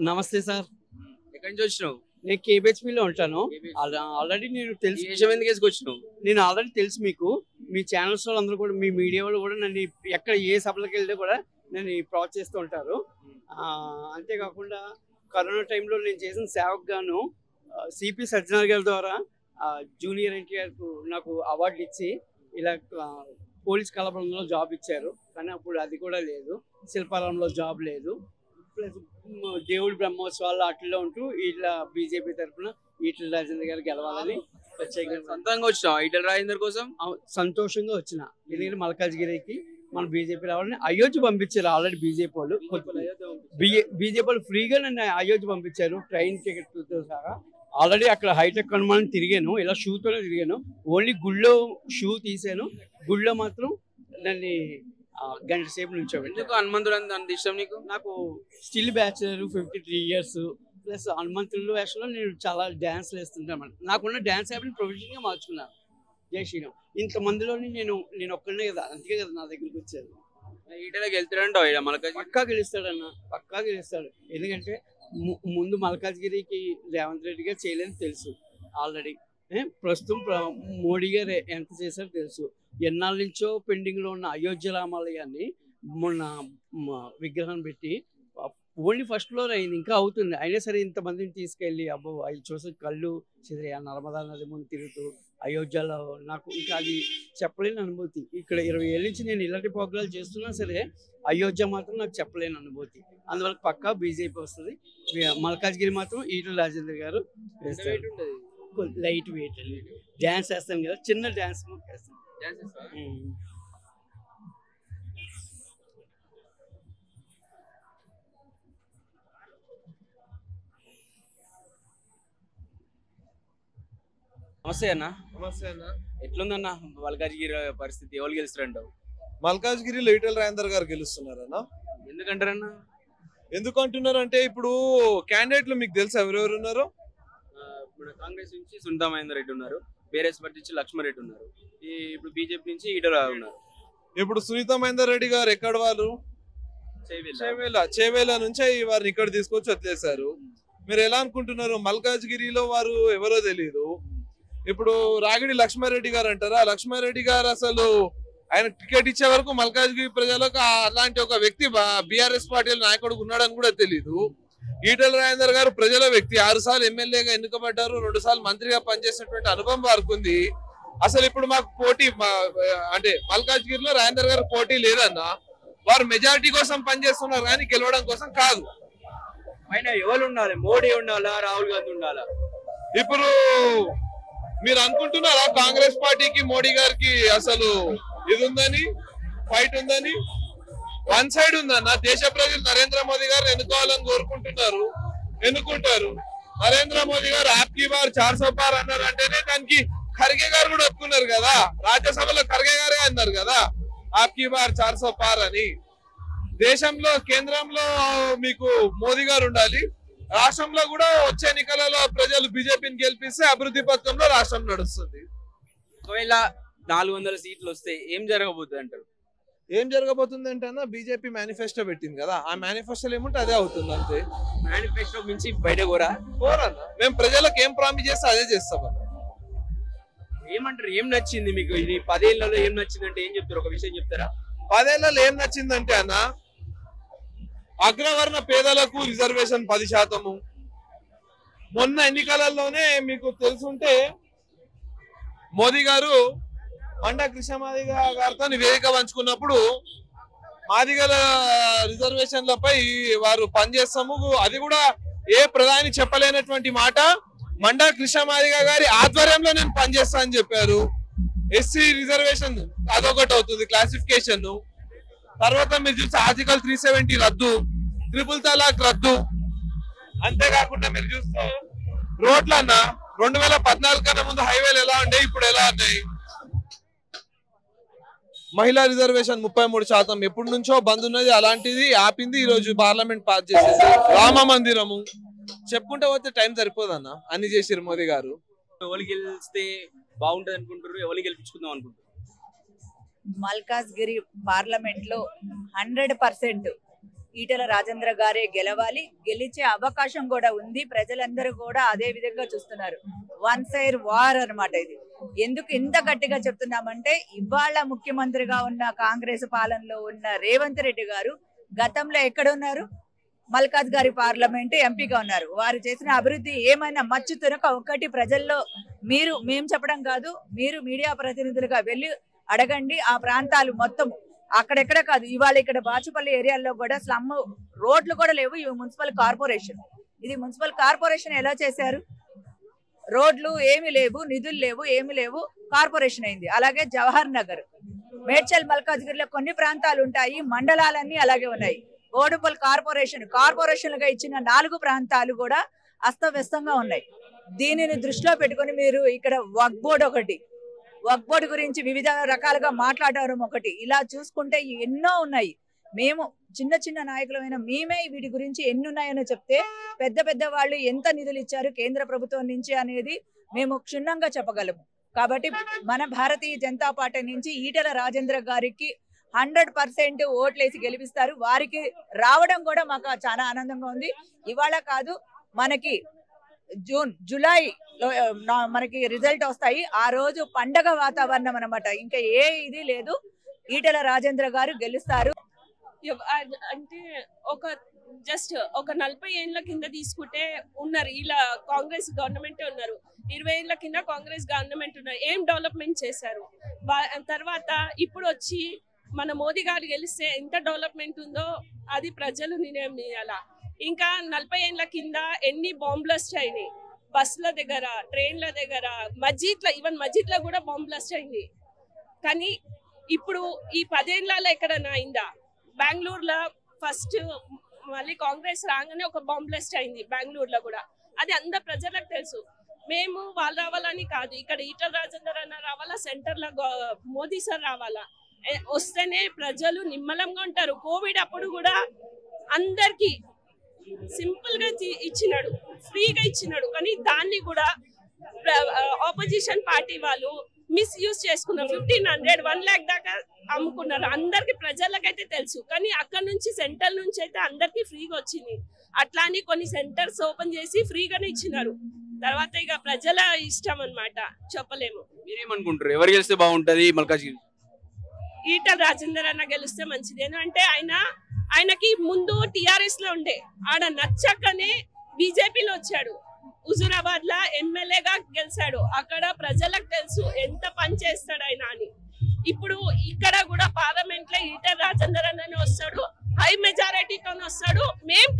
నమస్తే సార్. ఎక్కడి నుంచి వచ్చినావు? నేను కేబిహెచ్పిలో ఉంటాను. ఆల్రెడీ నేను తెలుసు. ఎందుకు వేసుకొచ్చినావు? నేను ఆల్రెడీ తెలుసు మీకు. మీ ఛానల్స్ వాళ్ళందరూ కూడా, మీ మీడియా వాళ్ళు కూడా నన్ను ఎక్కడ ఏ సభలకు వెళ్తే కూడా నన్ను ప్రోత్సహిస్తూ ఉంటారు. అంతేకాకుండా కరోనా టైంలో నేను చేసిన సేవకు గాను సిపి సజ్జనార్ గారి ద్వారా జూనియర్ ఎన్టీఆర్కు నాకు అవార్డు ఇచ్చి ఇలా పోలీస్ కళాబృందంలో జాబ్ ఇచ్చారు. కానీ అప్పుడు అది కూడా లేదు, శిల్పారామంలో జాబ్ లేదు. ప్లస్ దేవుడి బ్రహ్మోత్సవాలు వాటిల్లో ఉంటూ ఇట్లా బీజేపీ తరఫున ఈటెల రాజేందర్ గారు గెలవాలని సొంతంగా వచ్చినావు ఈటెల రాజేందర్ కోసం? సంతోషంగా వచ్చిన. ఎందుకంటే మల్కాజ్గిరికి మన బీజేపీ రావాలని అయోధ్య పంపించారు ఆల్రెడీ బీజేపీ వాళ్ళు. బీజేపీ వాళ్ళు ఫ్రీగా నన్ను అయోధ్య పంపించారు, ట్రైన్ టికెట్లతో సహా. ఆల్రెడీ అక్కడ హైటెక్ హనుమాన్ తిరిగాను, ఇలా షూతోనే తిరిగాను. ఓన్లీ గుళ్ళో షూ తీసాను, గుళ్ళో మాత్రం దాన్ని గంట సేపు నుంచోబెట్టి. హనుమంతుడు అంత ఇష్టం నీకు? నాకు స్టిల్ బ్యాచులర్, 53 years, ప్లస్ హనుమంతుడు వేషంలో నేను చాలా డ్యాన్స్లు వేస్తుంటాను. నాకున్న డ్యాన్స్ హ్యాబిట్ ప్రొఫెషన్గా మార్చుకున్నాను. జై శ్రీరామ్. ఇంతమందిలోని నేను ఒక్కడనే కదా, అందుకే కదా నా దగ్గరికి వచ్చాను. ఈటెల గెలుస్తాడంటావు? పక్కా గెలుస్తాడన్న, పక్కా గెలుస్తాడు. ఎందుకంటే ముందు మల్కాజ్గిరికి రేవంత్ రెడ్డి గారు చేయలేదని తెలుసు ఆల్రెడీ. ప్రస్తుతం మోడీ గారు ఎంత చేశారో తెలుసు. ఎన్నాళ్ళ నుంచో పెండింగ్లో ఉన్న అయోధ్య రామాలయాన్ని మొన్న విగ్రహం పెట్టి ఓన్లీ ఫస్ట్ ఫ్లోర్ అయింది, ఇంకా అవుతుంది. అయినా సరే ఇంతమందిని తీసుకెళ్ళి అబ్బో అవి చూసి కళ్ళు చెదిరే నర్మదా నది ముందు తిరుగుతూ అయోధ్యలో నాకు ఇంకా అది చెప్పలేని అనుభూతి. ఇక్కడ 20 ఏళ్ళ నుంచి నేను ఇలాంటి ప్రోగ్రాలు చేస్తున్నా సరే అయోధ్య మాత్రం నాకు చెప్పలేని అనుభూతి. అందువల్ల పక్కా బీజేపీ వస్తుంది. మల్కాజ్గిరి మాత్రం ఈటెల రాజేందర్ గారు లైట్ వెయిట్ డ్యాన్స్ వేస్తాను కదా, చిన్న డ్యాన్స్ వేస్తాను. నమస్తే అన్న. నమస్తే అన్న. ఎట్లుందన్న మల్కాజ్గిరి పరిస్థితి? ఎవరు గెలుస్తారంటావు? మల్కాజ్గిరిలో ఈటెల రాజేందర్ గారు గెలుస్తున్నారన్న. ఎందుకంటారన్నా? ఎందుకు అంటున్నారు అంటే ఇప్పుడు క్యాండిడేట్లు మీకు తెలుసు ఎవరెవరు ఉన్నారు? మన కాంగ్రెస్ నుంచి సునీతా మహేందర్ రెడ్డి ఉన్నారు, బీఆర్ఎస్ పార్టీ నుంచి లక్ష్మారెడ్డి ఉన్నారు, ఇప్పుడు బీజేపీ నుంచి ఈటెల ఉన్నారు. ఇప్పుడు సునీతా మహేందర్ రెడ్డి గారు ఎక్కడ వాళ్ళు? చేవేల నుంచి వారిని ఇక్కడ తీసుకొచ్చి వదిలేశారు. మీరు ఎలా అనుకుంటున్నారు? మల్కాజ్గిరిలో వారు ఎవరో తెలియదు. ఇప్పుడు రాగిడి లక్ష్మారెడ్డి గారు అంటారా? లక్ష్మారెడ్డి గారు అసలు ఆయన టికెట్ ఇచ్చే వరకు మల్కాజ్గిరి ప్రజలకు అలాంటి ఒక వ్యక్తి బీఆర్ఎస్ పార్టీ నాయకుడు ఉన్నాడని కూడా తెలీదు. ఈటెల రాజేందర్ గారు ప్రజల వ్యక్తి, 6 సార్లు ఎమ్మెల్యేగా ఎన్నుకబడ్డారు, 2 సార్లు మంత్రిగా పనిచేసినటువంటి అనుభవం వారికి ఉంది. అసలు ఇప్పుడు మాకు పోటీ అంటే మల్కాజ్గిరిలో రాజేందర్ గారు పోటీ లేదన్నా. వారు మెజారిటీ కోసం పనిచేస్తున్నారు కానీ గెలవడం కోసం కాదు. ఆయన ఎవరు ఉండాలి? మోడీ ఉండాలా, రాహుల్ గాంధీ ఉండాలా? ఇప్పుడు మీరు అనుకుంటున్నారా కాంగ్రెస్ పార్టీకి మోడీ గారికి అసలు ఇది ఉందని, ఫైట్ ఉందని? 1 సైడ్ ఉందన్న. దేశ ప్రజలు నరేంద్ర మోదీ గారు ఎన్నుకోవాలని కోరుకుంటున్నారు, ఎన్నుకుంటారు. నరేంద్ర మోదీ గారు ఆప్కి బార్ 400 పార్ అన్నారు అంటేనే దానికి ఖర్గే గారు కూడా ఒప్పుకున్నారు కదా. రాజ్యసభలో ఖర్గే గారే అన్నారు కదా ఆప్కి బార్ 400 పార్ అని. దేశంలో కేంద్రంలో మీకు మోదీ గారు ఉండాలి, రాష్ట్రంలో కూడా వచ్చే ఎన్నికలలో ప్రజలు బీజేపీని గెలిపిస్తే అభివృద్ధి పథకంలో రాష్ట్రం నడుస్తుంది. ఒకవేళ 400 సీట్లు వస్తే ఏం జరగబోతుంది అంటారు? ఏం జరగబోతుంది అంటే అన్న, బీజేపీ మేనిఫెస్టో పెట్టింది కదా, ఆ మేనిఫెస్టోలో ఏముంటే అదే అవుతుంది అంతే. మేనిఫెస్టో మించి బయట కోరన్న. మేము ప్రజలకు ఏం ప్రామిస్ చేస్తే అదే చేస్తాం అన్న. ఏమంటారు? ఏం నచ్చింది మీకు? ఇది 10 ఏళ్లలో ఏం నచ్చింది అంటే ఏం చెప్తారు? ఒక విషయం చెప్తారా? 10 ఏళ్లలో ఏం నచ్చిందంటే అన్న, అగ్రవర్ణ పేదలకు రిజర్వేషన్ 10%. మొన్న ఎన్నికలలోనే మీకు తెలుసుంటే మోదీ గారు మండా కృష్ణ మాదిగ గారితో వేదిక పంచుకున్నప్పుడు మాదిగల రిజర్వేషన్లపై వారు పనిచేస్తాము, అది కూడా ఏ ప్రధాని చెప్పలేనటువంటి మాట, మండా కృష్ణ మాదిగ గారి ఆధ్వర్యంలో నేను పనిచేస్తా అని చెప్పారు. ఎస్సీ రిజర్వేషన్ అదొకటి అవుతుంది క్లాసిఫికేషన్. తర్వాత మీరు చూస్తే ఆర్టికల్ 370 రద్దు, ట్రిపుల్ తలాక్ రద్దు. అంతేకాకుండా మీరు చూస్తే రోడ్లన్నా 2014 కన్నా ముందు హైవేలు ఎలా ఉండే, ఇప్పుడు ఎలా ఉన్నాయి. మహిళా రిజర్వేషన్ 33% ఎప్పటి నుంచో బంద్ ఉన్నది, అలాంటిది ఆపింది, ఈ రోజు పార్లమెంట్ పాస్ చేసేసి. రామ మందిరము చెప్పుకుంటే పోతే టైం సరిపోదన్న, అన్ని చేసిరు మోదీ గారు. ఎవరు గెలిస్తే బాగుంటది అనుకుంటారు? ఎవరు గెలిపించుకుందాం అనుకుంటారు? మల్కాజ్గిరి పార్లమెంట్ లో 100% ఈటెల రాజేంద్ర గారే గెలవాలి, గెలిచే అవకాశం కూడా ఉంది. ప్రజలందరూ కూడా అదే విధంగా చూస్తున్నారు. వన్ సైడ్ వార్ అన్నమాట ఇది. ఎందుకు ఇంత గట్టిగా చెప్తున్నామంటే ఇవాళ ముఖ్యమంత్రిగా ఉన్న కాంగ్రెస్ పాలనలో ఉన్న రేవంత్ రెడ్డి గారు గతంలో ఎక్కడ ఉన్నారు? మల్కాజ్ గారి పార్లమెంట్ ఎంపీగా ఉన్నారు. వారు చేసిన అభివృద్ధి ఏమైనా మచ్చు తునక ఒక్కటి ప్రజల్లో మేము చెప్పడం కాదు, మీరు మీడియా ప్రతినిధులుగా వెళ్ళి అడగండి. ఆ ప్రాంతాలు మొత్తం అక్కడెక్కడ కాదు, ఇవాళ ఇక్కడ బాచుపల్లి ఏరియాల్లో కూడా స్లమ్ రోడ్లు కూడా లేవు. ఇవి మున్సిపల్ కార్పొరేషన్. ఇది మున్సిపల్ కార్పొరేషన్ ఎలా చేశారు? రోడ్లు ఏమి లేవు, నిధులు లేవు, ఏమి లేవు, కార్పొరేషన్ అయింది. అలాగే జవహర్ నగర్, మేడ్చల్, మల్కాజ్గిరిలో కొన్ని ప్రాంతాలు ఉంటాయి, మండలాలన్నీ అలాగే ఉన్నాయి. బోడుపల్ కార్పొరేషన్లుగా ఇచ్చిన 4 ప్రాంతాలు కూడా అస్తవ్యస్తంగా ఉన్నాయి. దీనిని దృష్టిలో పెట్టుకుని మీరు ఇక్కడ వక్ఫ్ బోర్డు గురించి వివిధ రకాలుగా మాట్లాడడం ఒకటి, ఇలా చూసుకుంటే ఎన్నో ఉన్నాయి. మేము చిన్న చిన్న నాయకులమైన మేమే వీటి గురించి ఎన్ని ఉన్నాయని చెప్తే పెద్ద వాళ్ళు ఎంత నిధులు ఇచ్చారు కేంద్ర ప్రభుత్వం నుంచి అనేది మేము క్షుణ్ణంగా చెప్పగలము. కాబట్టి మన భారతీయ జనతా పార్టీ నుంచి ఈటెల రాజేంద్ర గారికి 100% ఓట్లేసి గెలిపిస్తారు. వారికి రావడం కూడా మాకు చాలా ఆనందంగా ఉంది. ఇవాళ కాదు, మనకి జూలైలో మనకి రిజల్ట్ వస్తాయి. ఆ రోజు పండగ వాతావరణం అన్నమాట. ఇంకా ఏ ఇది లేదు, ఈటెల రాజేంద్ర గారు గెలుస్తారు. అంటే జస్ట్ ఒక 40 ఏళ్ల కింద తీసుకుంటే ఉన్నారు, ఇలా కాంగ్రెస్ గవర్నమెంట్ ఉన్నారు. 20 ఏళ్ల కింద కాంగ్రెస్ గవర్నమెంట్ ఉన్నారు. ఏం డెవలప్మెంట్ చేశారు? తర్వాత ఇప్పుడు వచ్చి మన మోదీ గారు గెలిస్తే ఎంత డెవలప్మెంట్ ఉందో అది ప్రజలు నిర్ణయం చేయాలా. ఇంకా 40 ఏళ్ల కింద ఎన్ని బాంబ్ బ్లాస్ట్ అయినాయి, బస్సుల దగ్గర, ట్రైన్ల దగ్గర, ఈవెన్ మస్జిద్లో కూడా బాంబ్ బ్లాస్ట్ అయింది. కానీ ఇప్పుడు ఈ 10 ఏళ్లలో ఎక్కడన్నా అయిందా? బెంగళూరులో ఫస్ట్ మళ్ళీ కాంగ్రెస్ రాగానే ఒక బాంబ్ బ్లాస్ట్ అయింది బెంగళూరులో కూడా. అది అందరు ప్రజలకు తెలుసు. మేము వాళ్ళు రావాలని కాదు, ఇక్కడ ఈటెల రాజేందర్ అన్న రావాలా, సెంటర్లో మోదీ సార్ రావాలా. వస్తేనే ప్రజలు నిమ్మలంగా ఉంటారు. కోవిడ్ అప్పుడు కూడా అందరికి సింపుల్ గా ఇచ్చినాడు, ఫ్రీగా ఇచ్చినాడు. కానీ దాన్ని కూడా ఆపోజిషన్ పార్టీ వాళ్ళు మిస్యూజ్ చేసుకున్నారు. 1500, 1 lakh దాకా అమ్ముకున్నారు. అందరికి ప్రజలకైతే తెలుసు. కానీ అక్కడ నుంచి సెంటర్ నుంచి అయితే అందరికి ఫ్రీగా వచ్చింది. అట్లా అని కొన్ని సెంటర్స్ ఓపెన్ చేసి ఫ్రీగానే ఇచ్చినారు. తర్వాత ఇక ప్రజల ఇష్టం అన్నమాట, చెప్పలేము. మీరేమనుకుంటారు, ఎవరు గెలిస్తే బాగుంటది? మల్కాజ్గిరి ఈటెల రాజేందర్ అన్న గెలిస్తే మంచిది. అంటే ఆయనకి ముందు టిఆర్ఎస్ లో ఉండే, ఆడ నచ్చకనే బీజేపీలో వచ్చాడు. హుజూరాబాద్ లా ఎమ్మెల్యేగా గెలిచాడు. అక్కడ ప్రజలకు తెలుసు ఎంత పని చేస్తాడు ఆయన అని. ఇప్పుడు ఇక్కడ కూడా పార్లమెంట్ లో ఈటెల రాజేందర్ అన్ననే వస్తాడు, హై మెజారిటీతో వస్తాడు. మేము